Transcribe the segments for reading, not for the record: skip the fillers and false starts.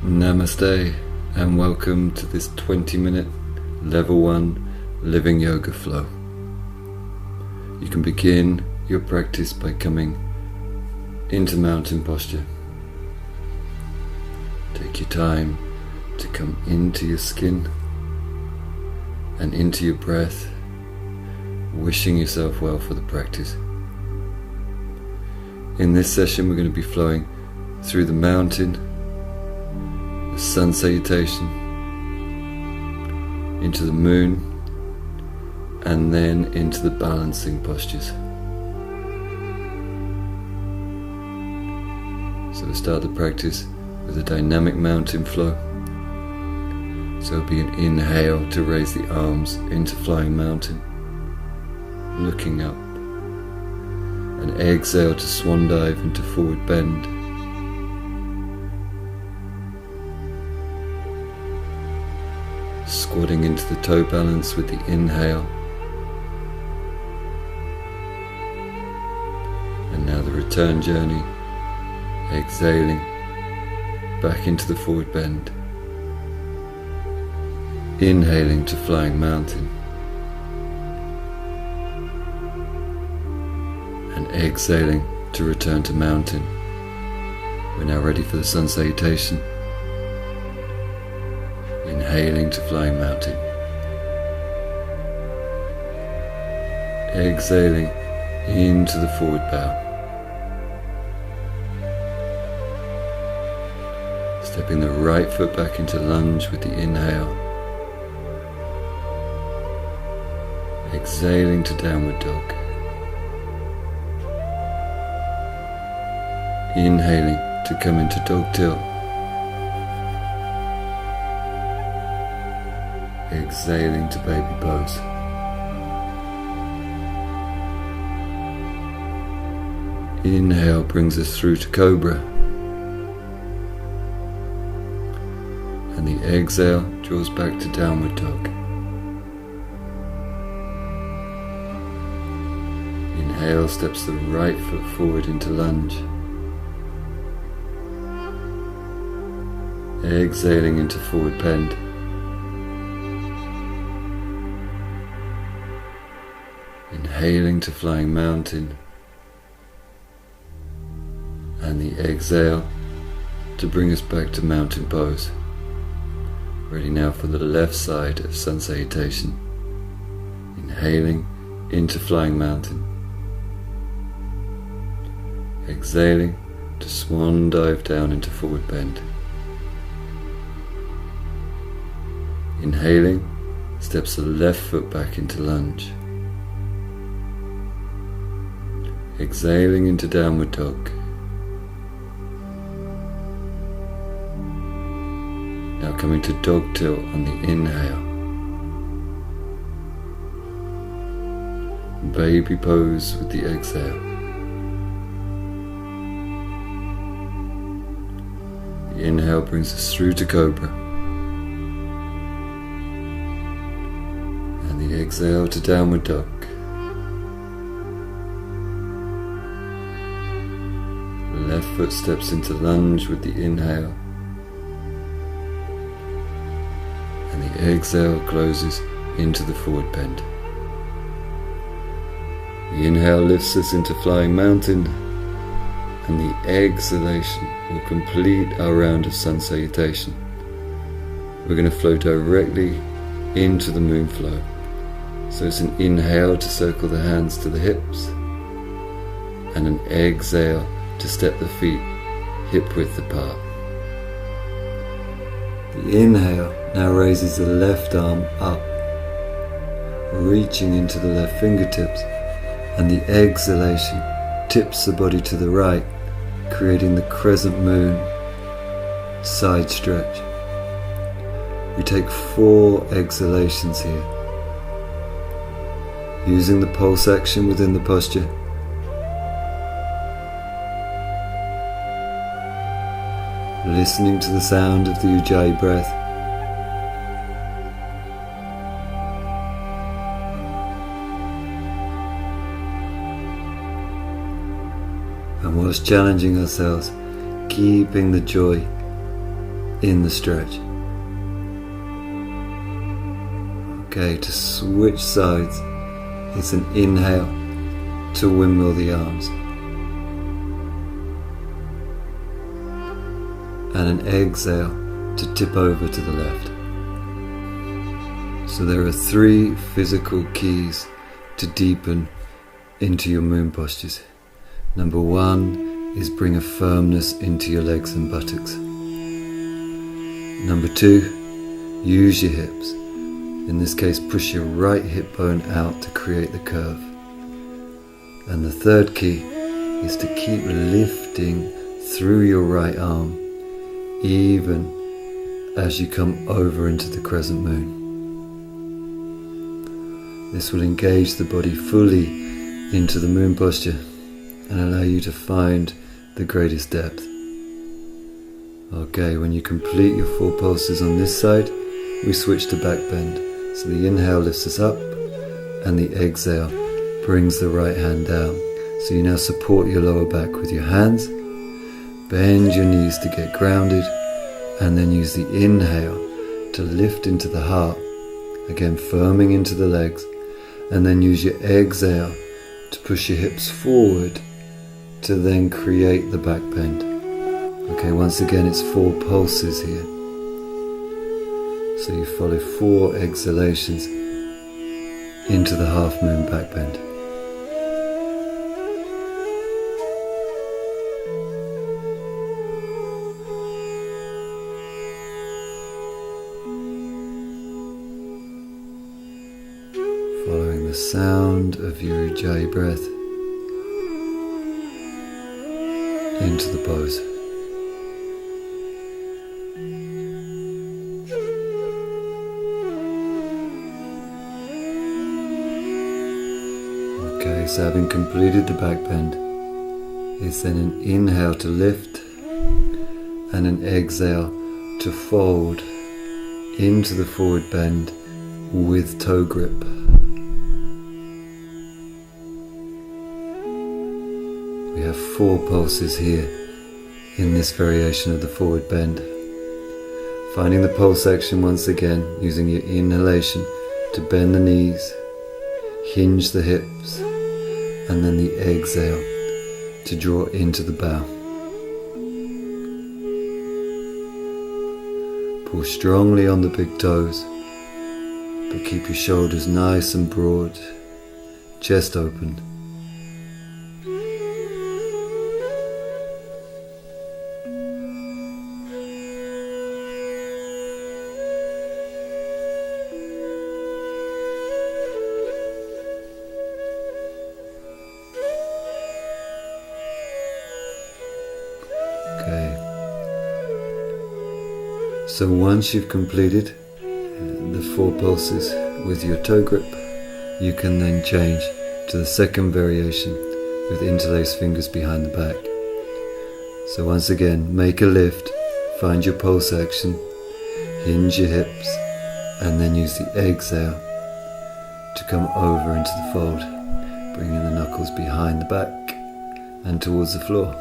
Namaste and welcome to this 20-minute level 1 living yoga flow. You can begin your practice by coming into mountain posture. Take your time to come into your skin and into your breath, wishing yourself well for the practice. In this session we're going to be flowing through the mountain, the sun salutation, into the moon, and then into the balancing postures. So we'll start the practice with a dynamic mountain flow. So it'll be an inhale to raise the arms into flying mountain, looking up. An exhale to swan dive into forward bend. Squatting into the toe balance with the inhale. And now the return journey, exhaling back into the forward bend. Inhaling to flying mountain. And exhaling to return to mountain. We're now ready for the sun salutation. Inhaling to flying mountain. Exhaling into the forward bow. Stepping the right foot back into lunge with the inhale. Exhaling to downward dog. Inhaling to come into dog tilt. Exhaling to baby pose. Inhale brings us through to cobra. And the exhale draws back to downward dog. Inhale steps the right foot forward into lunge. Exhaling into forward bend. Inhaling to flying mountain, and the exhale to bring us back to mountain pose. Ready now for the left side of sun salutation. Inhaling into flying mountain, exhaling to swan dive down into forward bend. Inhaling steps the left foot back into lunge. Exhaling into downward dog. Now coming to dog tilt on the inhale. Baby pose with the exhale. The inhale brings us through to cobra. And the exhale to downward dog. Left foot steps into lunge with the inhale, and the exhale closes into the forward bend. The inhale lifts us into flying mountain, and the exhalation will complete our round of sun salutation. We're going to flow directly into the moon flow. So it's an inhale to circle the hands to the hips, and an exhale to step the feet hip width apart. The inhale now raises the left arm up, reaching into the left fingertips, and the exhalation tips the body to the right, creating the crescent moon side stretch. We take 4 exhalations here, using the pulse action within the posture. Listening to the sound of the Ujjayi breath. And whilst challenging ourselves, keeping the joy in the stretch. Okay, to switch sides, it's an inhale to windmill the arms, and an exhale to tip over to the left. So there are 3 physical keys to deepen into your moon postures. Number 1 is bring a firmness into your legs and buttocks. Number 2, use your hips. In this case, push your right hip bone out to create the curve. And the 3rd key is to keep lifting through your right arm, even as you come over into the crescent moon. This will engage the body fully into the moon posture and allow you to find the greatest depth. Okay, when you complete your 4 pulses on this side, we switch to back bend. So the inhale lifts us up and the exhale brings the right hand down. So you now support your lower back with your hands, bend your knees to get grounded, and then use the inhale to lift into the heart, again firming into the legs, and then use your exhale to push your hips forward to then create the back bend. Okay, once again it's 4 pulses here. So you follow 4 exhalations into the half moon back bend. Following the sound of your Ujjayi breath into the pose. Okay, so having completed the back bend, it's then an inhale to lift and an exhale to fold into the forward bend with toe grip. We have 4 pulses here in this variation of the forward bend. Finding the pulse action once again, using your inhalation to bend the knees, hinge the hips, and then the exhale to draw into the bow. Pull strongly on the big toes, but keep your shoulders nice and broad, chest open. Okay. So once you've completed the 4 pulses with your toe grip, you can then change to the second variation with interlaced fingers behind the back. So once again, make a lift, find your pulse action, hinge your hips, and then use the exhale to come over into the fold, bringing the knuckles behind the back and towards the floor.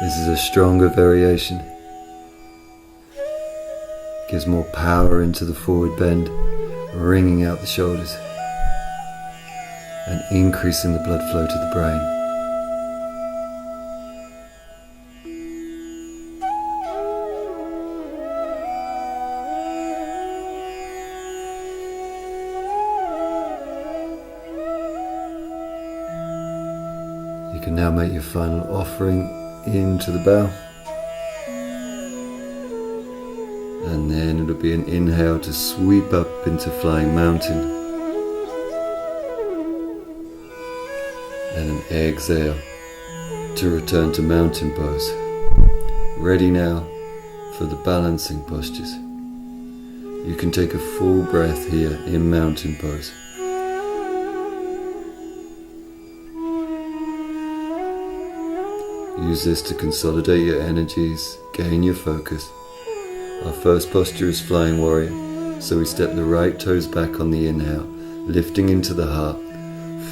This is a stronger variation. Gives more power into the forward bend, wringing out the shoulders and increasing the blood flow to the brain. You can now make your final offering into the bow, and then it'll be an inhale to sweep up into flying mountain, and an exhale to return to mountain pose. Ready now for the balancing postures. You can take a full breath here in mountain pose. Use this to consolidate your energies, gain your focus. Our first posture is flying warrior, so we step the right toes back on the inhale, lifting into the heart,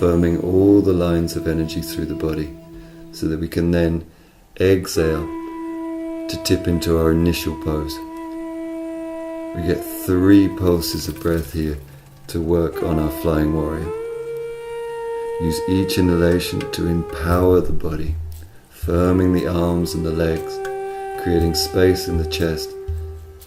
firming all the lines of energy through the body, so that we can then exhale to tip into our initial pose. We get 3 pulses of breath here to work on our flying warrior. Use each inhalation to empower the body, firming the arms and the legs, creating space in the chest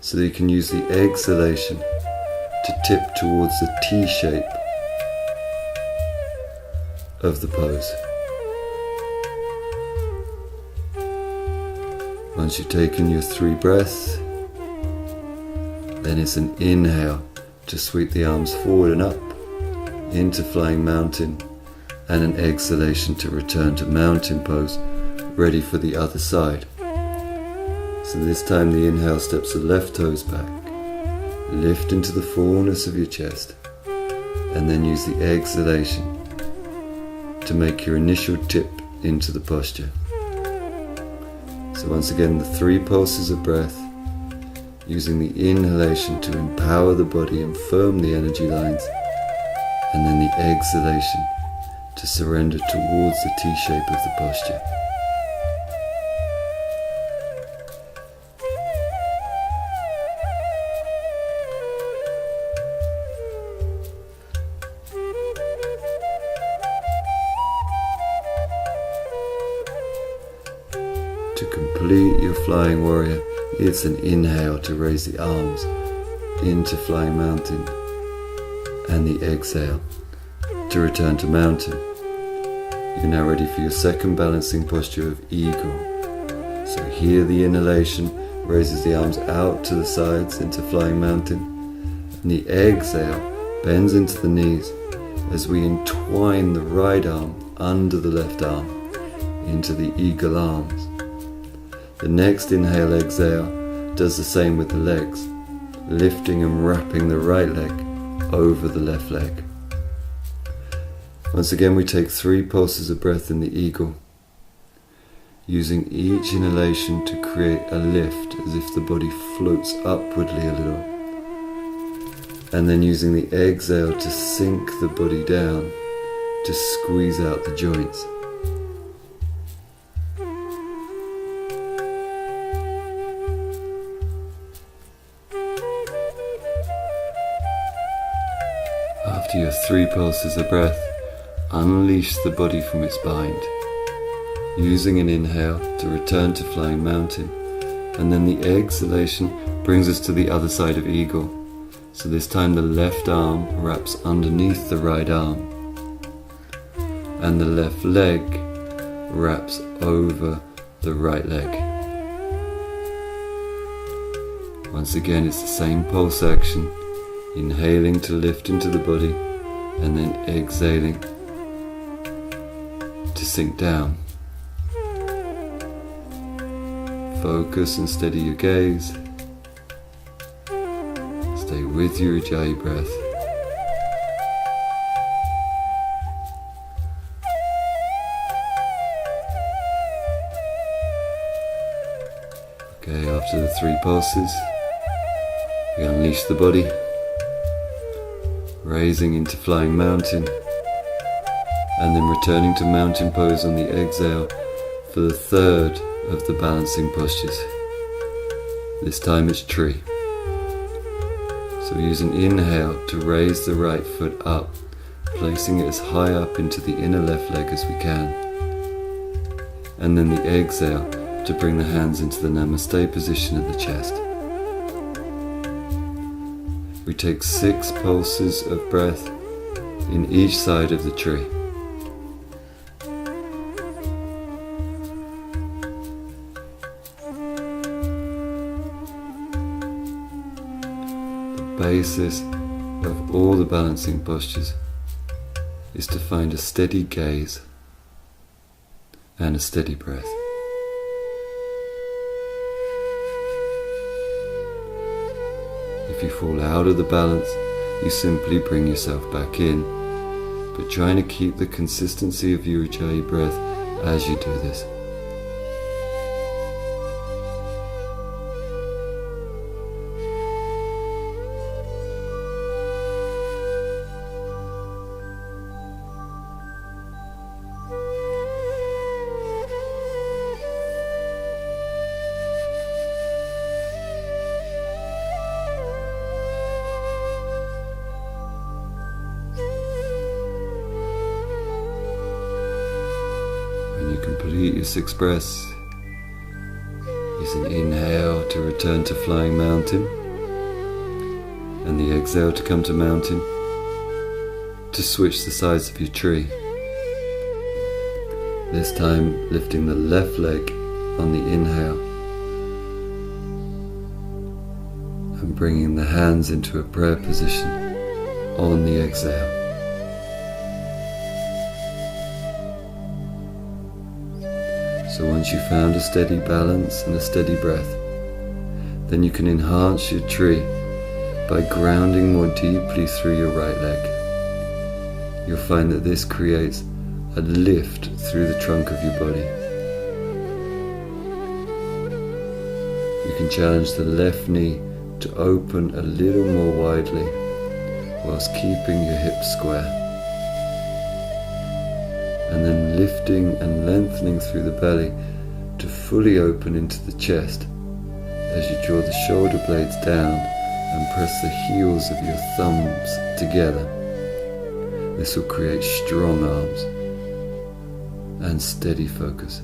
so that you can use the exhalation to tip towards the T shape of the pose. Once you've taken your 3 breaths, then it's an inhale to sweep the arms forward and up into flying mountain, and an exhalation to return to mountain pose, ready for the other side. So this time the inhale steps the left toes back, lift into the fullness of your chest, and then use the exhalation to make your initial tip into the posture. So once again, the 3 pulses of breath, using the inhalation to empower the body and firm the energy lines, and then the exhalation to surrender towards the T shape of the posture. To complete your flying warrior, it's an inhale to raise the arms into flying mountain, and the exhale to return to mountain. You're now ready for your second balancing posture of eagle. So here the inhalation raises the arms out to the sides into flying mountain, and the exhale bends into the knees as we entwine the right arm under the left arm into the eagle arms. The next inhale, exhale does the same with the legs, lifting and wrapping the right leg over the left leg. Once again, we take 3 pulses of breath in the eagle, using each inhalation to create a lift as if the body floats upwardly a little, and then using the exhale to sink the body down to squeeze out the joints. After your 3 pulses of breath, unleash the body from its bind, using an inhale to return to flying mountain, and then the exhalation brings us to the other side of eagle. So this time the left arm wraps underneath the right arm, and the left leg wraps over the right leg. Once again, it's the same pulse action, inhaling to lift into the body, and then exhaling to sink down. Focus and steady your gaze. Stay with your Ujjayi breath. Okay, after the 3 pulses, we unleash the body, raising into flying mountain, and then returning to mountain pose on the exhale for the 3rd of the balancing postures. This time it's tree. So use an inhale to raise the right foot up, placing it as high up into the inner left leg as we can, and then the exhale to bring the hands into the Namaste position at the chest. We take 6 pulses of breath in each side of the tree. The basis of all the balancing postures is to find a steady gaze and a steady breath. If you fall out of the balance, you simply bring yourself back in, but trying to keep the consistency of your Ujjayi breath as you do this. When you complete your 6 breaths, use an inhale to return to flying mountain, and the exhale to come to mountain, to switch the sides of your tree. This time lifting the left leg on the inhale and bringing the hands into a prayer position on the exhale. So once you've found a steady balance and a steady breath, then you can enhance your tree by grounding more deeply through your right leg. You'll find that this creates a lift through the trunk of your body. You can challenge the left knee to open a little more widely whilst keeping your hips square. And then lifting and lengthening through the belly to fully open into the chest as you draw the shoulder blades down and press the heels of your thumbs together. This will create strong arms and steady focus.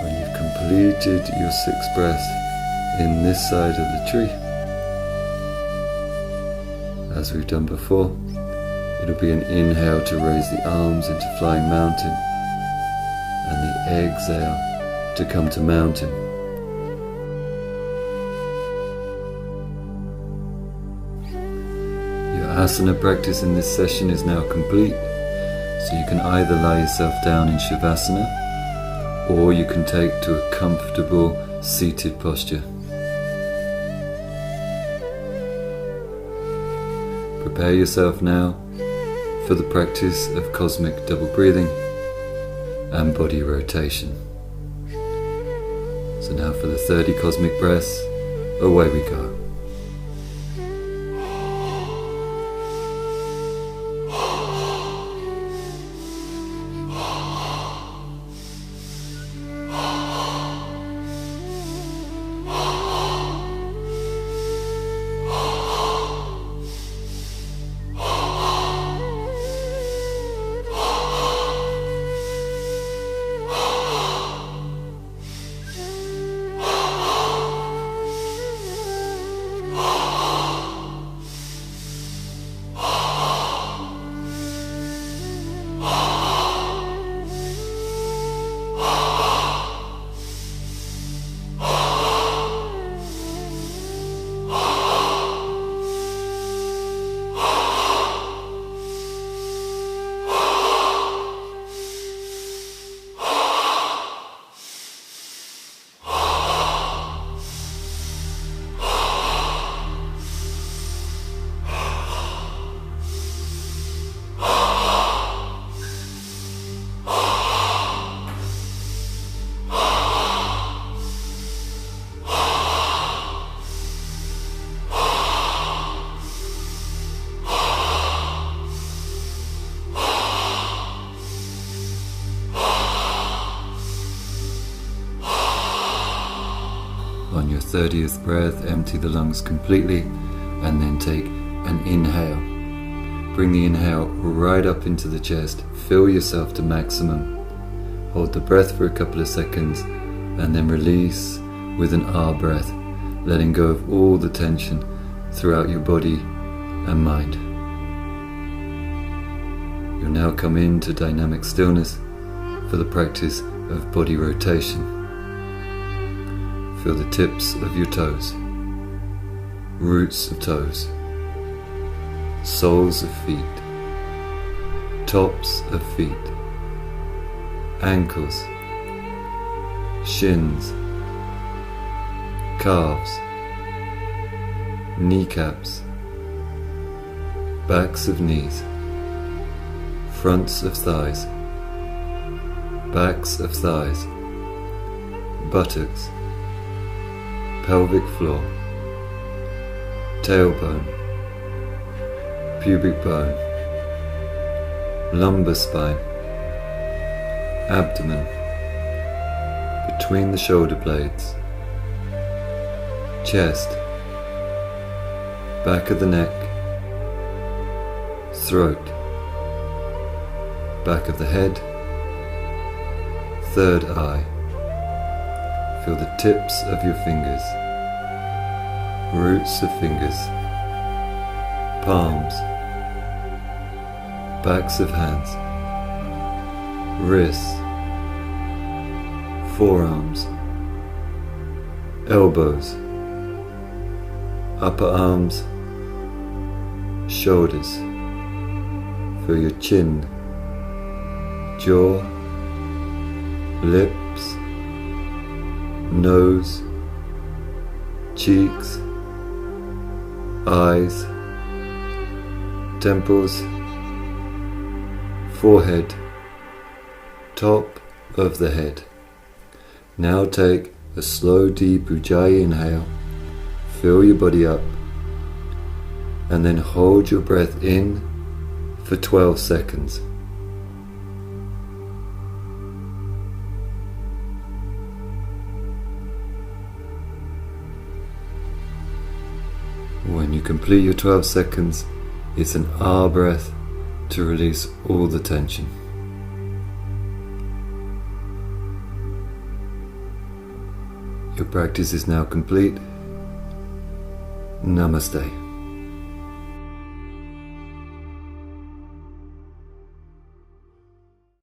When you've completed your 6 breaths in this side of the tree, as we've done before, it'll be an inhale to raise the arms into flying mountain, and the exhale to come to mountain. Your asana practice in this session is now complete, so you can either lie yourself down in Shavasana, or you can take to a comfortable seated posture. Prepare yourself now for the practice of cosmic double breathing and body rotation. So now for the 30 cosmic breaths, away we go. On your 30th breath, empty the lungs completely and then take an inhale. Bring the inhale right up into the chest, fill yourself to maximum. Hold the breath for a couple of seconds and then release with an ah breath, letting go of all the tension throughout your body and mind. You'll now come into dynamic stillness for the practice of body rotation. Feel the tips of your toes, roots of toes, soles of feet, tops of feet, ankles, shins, calves, kneecaps, backs of knees, fronts of thighs, backs of thighs, buttocks, pelvic floor, tailbone, pubic bone, lumbar spine, abdomen, between the shoulder blades, chest, back of the neck, throat, back of the head, third eye. Feel the tips of your fingers, roots of fingers, palms, backs of hands, wrists, forearms, elbows, upper arms, shoulders. Feel your chin, jaw, lips, nose, cheeks, eyes, temples, forehead, top of the head. Now take a slow deep Ujjayi inhale, fill your body up, and then hold your breath in for 12 seconds. When you complete your 12 seconds, it's an ah breath to release all the tension. Your practice is now complete. Namaste.